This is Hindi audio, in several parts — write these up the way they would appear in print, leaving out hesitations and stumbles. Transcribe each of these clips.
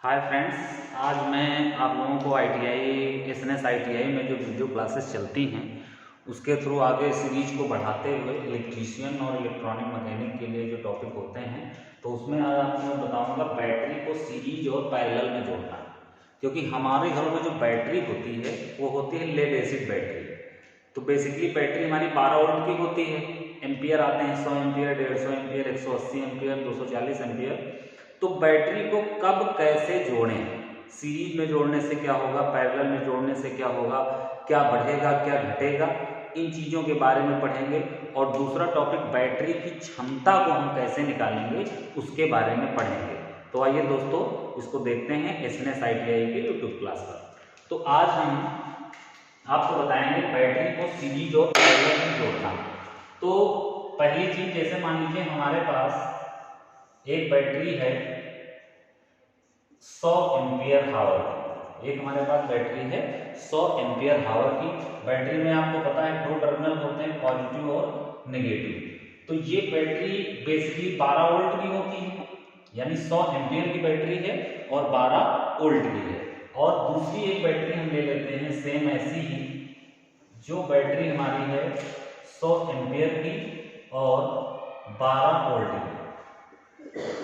हाय फ्रेंड्स, आज मैं आप लोगों को एसएनएस आईटीआई में जो वीडियो क्लासेस चलती हैं उसके थ्रू आगे सीरीज को बढ़ाते हुए इलेक्ट्रीशियन और इलेक्ट्रॉनिक मैकेनिक के लिए जो टॉपिक होते हैं तो उसमें आज आपको मैं बताऊंगा बैटरी को सीरीज और पैरेलल में जोड़ना। क्योंकि हमारे घरों में जो बैटरी होती है वो होती है लेड एसिड बैटरी। तो बेसिकली बैटरी हमारी 12 वोल्ट की होती है। एम्पियर आते हैं 100 एम्पियर, 150 एम्पियर, 180 एम्पियर, 240 एम्पियर। तो बैटरी को कब कैसे जोड़ें, सीरीज में जोड़ने से क्या होगा, पैरेलल में जोड़ने से क्या होगा, क्या बढ़ेगा क्या घटेगा, इन चीज़ों के बारे में पढ़ेंगे। और दूसरा टॉपिक बैटरी की क्षमता को हम कैसे निकालेंगे उसके बारे में पढ़ेंगे। तो आइए दोस्तों इसको देखते हैं एसएनएस आईटीआई के यूट्यूब क्लास पर। तो आज हम आपको बताएंगे बैटरी को सीरीज और पैरेलल में जोड़ना। तो पहली चीज, जैसे मान लीजिए हमारे पास एक बैटरी है 100 एम्पियर हावर की। एक हमारे पास बैटरी है 100 एम्पियर हावर की। बैटरी में आपको पता है दो टर्मिनल होते हैं, पॉजिटिव और नेगेटिव। तो ये बैटरी बेसिकली 12 वोल्ट की होती है, यानी 100 एम्पियर की बैटरी है और 12 वोल्ट की है। और दूसरी एक बैटरी हम ले लेते हैं सेम ऐसी ही, जो बैटरी हमारी है 100 एम्पियर की और 12 वोल्ट की।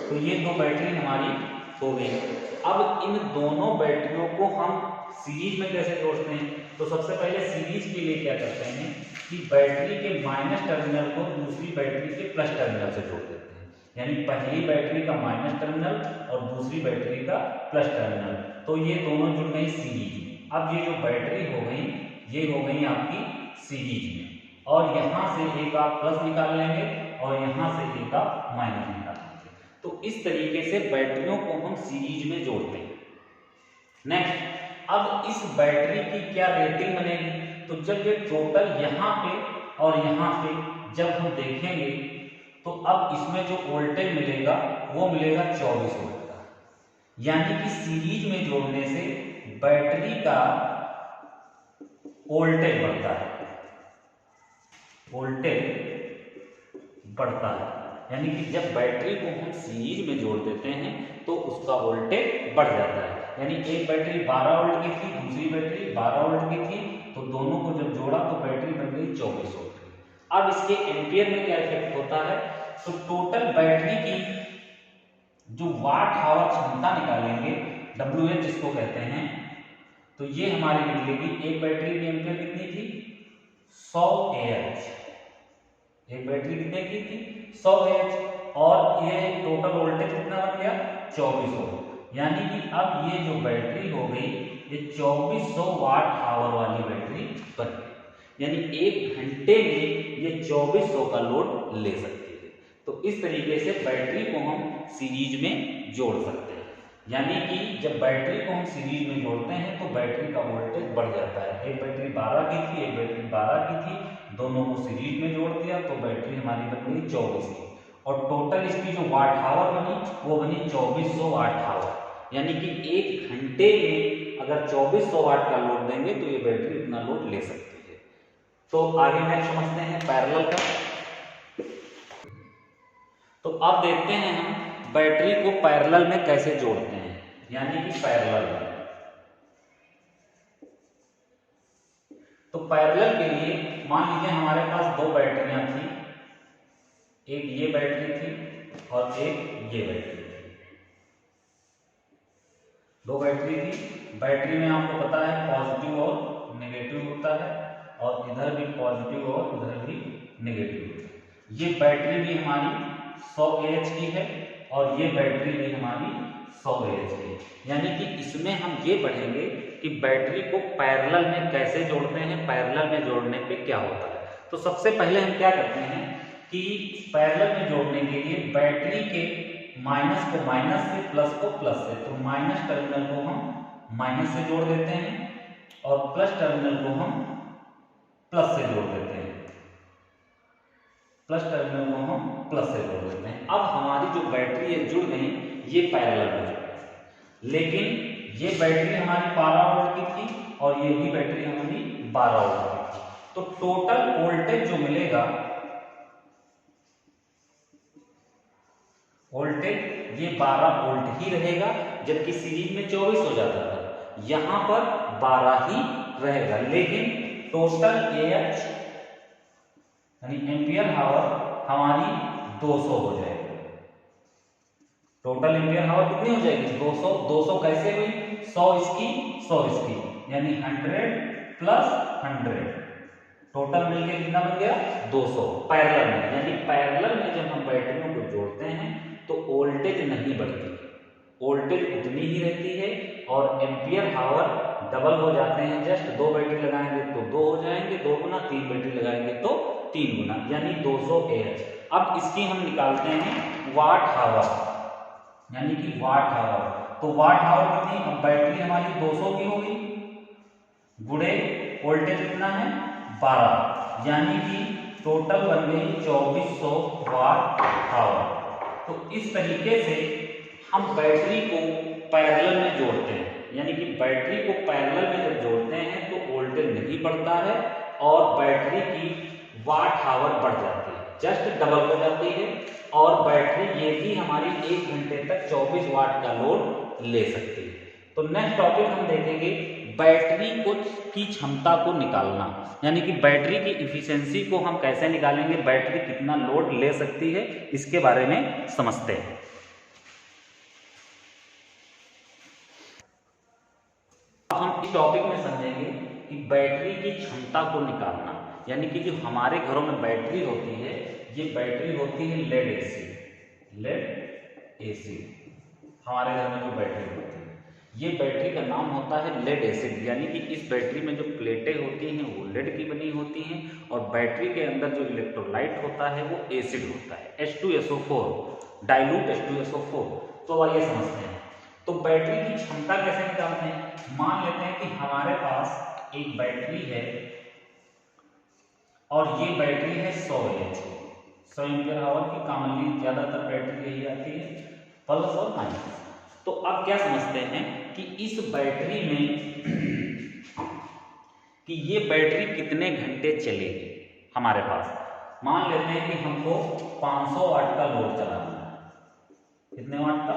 तो ये दो बैटरी हमारी हो गई। अब इन दोनों बैटरियों को हम सीरीज में कैसे जोड़ते हैं? तो सबसे पहले सीरीज के लिए क्या करते हैं कि बैटरी के माइनस टर्मिनल को दूसरी बैटरी के प्लस टर्मिनल से जोड़ देते हैं। यानी पहली बैटरी का माइनस टर्मिनल और दूसरी बैटरी का प्लस टर्मिनल, तो ये दोनों जुड़ गई सीरीज में। अब ये जो बैटरी हो गई ये हो गई आपकी सीरीज में, और यहां से एक आप प्लस निकाल लेंगे और यहां से एक आप माइनस निकाल लेंगे। तो इस तरीके से बैटरियों को हम सीरीज में जोड़ते हैं। नेक्स्ट, अब इस बैटरी की क्या रेटिंग बनेगी? तो जब ये टोटल यहां पे और यहां पे जब हम देखेंगे तो अब इसमें जो वोल्टेज मिलेगा वो मिलेगा 24 वोल्ट का। यानी कि सीरीज में जोड़ने से बैटरी का वोल्टेज बढ़ता है, वोल्टेज बढ़ता है। यानी कि जब बैटरी को हम सीरीज में जोड़ देते हैं तो उसका वोल्टेज बढ़ जाता है। यानी एक बैटरी 12 वोल्ट की थी, दूसरी बैटरी 12 वोल्ट की थी, तो दोनों को जब जोड़ा तो बैटरी बन गई 24 वोल्ट की। अब इसके एम्पियर में क्या इफेक्ट होता है? तो टोटल बैटरी की जो वाट आवर क्षमता निकालेंगे, WH जिसको कहते हैं, तो ये हमारी निकलेगी। एक बैटरी की एम्पियर कितनी थी? 100 AH। एक बैटरी कितने की थी? 100 AH। और ये टोटल वोल्टेज कितना बन गया? 24 वोल्ट। यानी कि अब ये जो बैटरी हो गई ये 2400 वाट आवर वाली बैटरी बन गई। यानी एक घंटे में ये 2400 का लोड ले सकती है। तो इस तरीके से बैटरी को हम सीरीज में जोड़ सकते हैं। यानी कि जब बैटरी को हम सीरीज में जोड़ते हैं तो बैटरी का वोल्टेज बढ़ जाता है। एक बैटरी 12 की थी, एक बैटरी 12 की थी, दोनों को सीरीज में जोड़ दिया तो बैटरी हमारी बन गई 24 की। और टोटल इसकी जो वाट आवर बनी वो बनी 2400 वाट आवर। यानी कि एक घंटे में अगर 2400 वाट का लोड देंगे तो ये बैटरी इतना लोड ले सकती है। तो आगे नेक्स्ट समझते हैं पैरेलल का। तो अब देखते हैं हम बैटरी को पैरेलल में कैसे जोड़ते हैं, यानी कि पैरेलल में। तो पैरेलल के लिए मान लीजिए हमारे पास दो बैटरियां थी, एक ये बैटरी थी और एक ये बैटरी थी। दो बैटरी थी। बैटरी में आपको पता है पॉजिटिव और नेगेटिव होता है, और इधर भी पॉजिटिव और इधर भी नेगेटिव होता है। ये बैटरी भी हमारी 100 AH की है और ये बैटरी भी हमारी 100 AH की है। यानी कि इसमें हम ये पढ़ेंगे कि बैटरी को पैरेलल में कैसे जोड़ते हैं, पैरेलल में जोड़ने पे क्या होता है। तो सबसे पहले हम क्या करते हैं कि पैरेलल में जोड़ने के लिए बैटरी के माइनस को माइनस से, प्लस को प्लस से, तो माइनस टर्मिनल को हम माइनस से जोड़ देते हैं और प्लस टर्मिनल को हम प्लस से जोड़ देते हैं। प्लस टर्मिनल को हम प्लस से जोड़ देते हैं। अब हमारी जो बैटरी है जुड़ गई, ये पैरेलल में जुड़ गई। लेकिन ये बैटरी हमारी 12 वोल्ट की थी और ये भी बैटरी हमारी 12 वोल्ट की थी। तो टोटल वोल्टेज जो मिलेगा, वोल्टेज ये 12 वोल्ट ही रहेगा, जबकि सीरीज में 24 हो जाता था, यहाँ पर 12 ही रहेगा। लेकिन टोटल AH यानी एम्पियर हावर हमारी 200 हो जाएगी। टोटल एम्पियर हावर कितनी हो जाएगी? 200। 200 कैसे हुई? 100 इसकी 100 इसकी, यानी 100 प्लस 100, टोटल मिलके कितना बन गया? 200 पैरेलल में। यानी पैरेलल में जब हम बैटरियों को जोड़ते हैं तो वोल्टेज नहीं बढ़ती, वोल्टेज उतनी ही रहती है और एम्पियर हावर डबल हो जाते हैं। जस्ट 2 बैटरी लगाएंगे तो 2 हो जाएंगे, 2 गुना, 3 बैटरी लगाएंगे तो 3 गुना, यानी 200 AH। अब इसकी हम निकालते हैं वाट हावर, यानी कि वाट हावर। तो वाट हावर कितनी? अब बैटरी हमारी 200 की होगी, गुणे वोल्टेज कितना है? 12, यानी कि टोटल बन गई 2400 वाट हावर। तो इस तरीके से हम बैटरी को पैरेलल में जोड़ते हैं, यानी कि बैटरी को पैरेलल में जब जोड़ते हैं तो वोल्टेज नहीं बढ़ता है और बैटरी की वाट हावर बढ़ जाती है, जस्ट डबल हो जाती है। और बैटरी ये भी हमारी 1 घंटे तक 24 वाट का लोड ले सकती है। तो नेक्स्ट टॉपिक हम देखेंगे बैटरी को की क्षमता को निकालना, यानी कि बैटरी की इफिशियंसी को हम कैसे निकालेंगे, बैटरी कितना लोड ले सकती है, इसके बारे में समझते हैं। हम इस टॉपिक में समझेंगे कि बैटरी की क्षमता को निकालना, यानी कि जो हमारे घरों में बैटरी होती है, ये बैटरी होती है लेड एसिड। लेड एसिड हमारे घर में जो बैटरी होती है, ये बैटरी का नाम होता है लेड एसिड, यानी कि इस बैटरी में जो प्लेटें होती हैं वो लेड की बनी होती हैं और बैटरी के अंदर जो इलेक्ट्रोलाइट होता है वो एसिड होता है, H2SO4, डाइल्यूट H2SO4। तो आइए समझते हैं। तो बैटरी की क्षमता कैसे निकालते हैं? मान लेते हैं कि हमारे पास एक बैटरी है और ये बैटरी है 100 AH, 100 एम्पियर आवर की। कॉमनली ज्यादातर बैटरी यही आती है, प्लस और माइनस। तो अब क्या समझते हैं कि इस बैटरी में कि ये बैटरी कितने घंटे चलेगी हमारे पास। मान लेते हैं कि हमको 500 वाट का लोड चलाना है। कितने वाट का?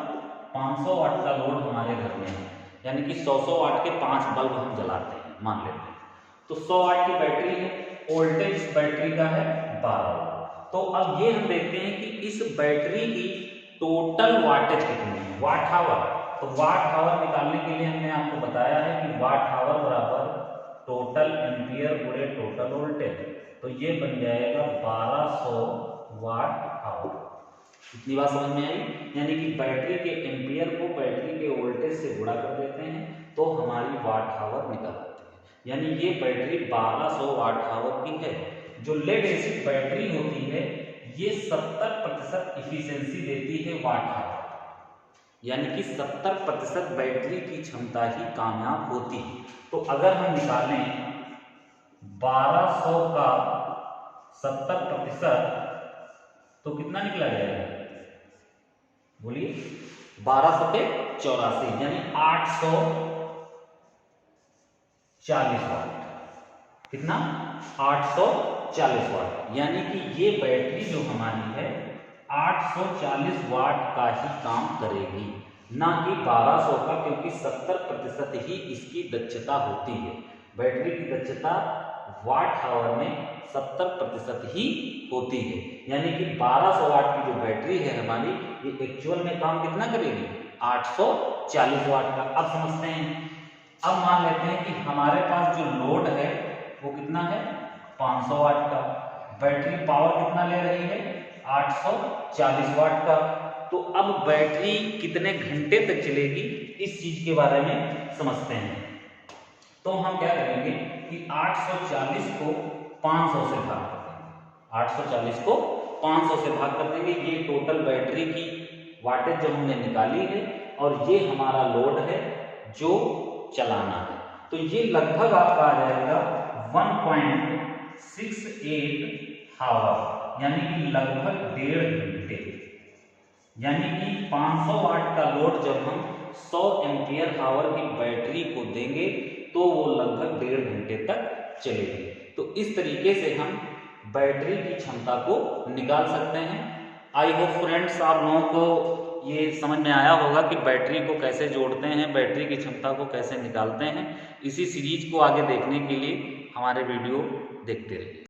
500 वाट का लोड हमारे घर में है, यानी कि 100 वाट के 5 बल्ब हम जलाते हैं, मान लेते हैं। तो 100 वाट की बैटरी है, वोल्टेज इस बैटरी का है 12। तो अब ये हम देखते हैं कि इस बैटरी की टोटल वाटेज कितनी है, वाट हावर। तो वाट हावर निकालने के लिए हमने आपको बताया है कि वाट हावर बराबर टोटल एम्पियर गुणे टोटल वोल्टेज। तो ये बन जाएगा 1200 वाट हावर। इतनी बात समझ में आई? यानी कि बैटरी के एम्पियर को बैटरी के वोल्टेज से गुणा कर देते हैं तो हमारी वाट हावर निकल आती है, यानी ये बैटरी 1200 वाट हावर की है। जो लेड एसिड बैटरी होती है ये 70% इफिशियंसी देती है वाट हावर, यानी कि 70% बैटरी की क्षमता ही कामयाब होती है। तो अगर हम निकालें 1200 का 70% तो कितना निकला जाएगा? बोलिए। 1200 पे 84, यानी 840 वाट। कितना? 840 वाट, यानी कि ये बैटरी जो हमारी है 840 वाट का ही काम करेगी, ना कि 1200 का, क्योंकि 70% ही इसकी दक्षता होती है। बैटरी की दक्षता वाट हावर में 70% ही होती है, यानी कि 1200 वाट की जो बैटरी है हमारी, ये एक्चुअल में काम कितना करेगी? 840 वाट का। अब समझते हैं। अब मान लेते हैं कि हमारे पास जो लोड है वो कितना है? 500 वाट का। बैटरी पावर कितना ले रही है? 840 वाट का। तो अब बैटरी कितने घंटे तक चलेगी, इस चीज के बारे में समझते हैं। तो हम क्या करेंगे कि 840 को 500 से भाग कर देंगे। 840 को 500 से भाग कर देंगे। ये टोटल बैटरी की वाटेज जो हमने निकाली है और ये हमारा लोड है जो चलाना है। तो ये लगभग आपका आ जाएगा 1.68 हावर, यानी कि लगभग 1.5 घंटे। यानी कि 500 वाट का लोड जब हम 100 एम्पियर हावर की बैटरी को देंगे तो वो लगभग 1.5 घंटे तक चलेगी। तो इस तरीके से हम बैटरी की क्षमता को निकाल सकते हैं। आई होप फ्रेंड्स आप लोगों को ये समझ में आया होगा कि बैटरी को कैसे जोड़ते हैं, बैटरी की क्षमता को कैसे निकालते हैं। इसी सीरीज को आगे देखने के लिए हमारे वीडियो देखते रहिए।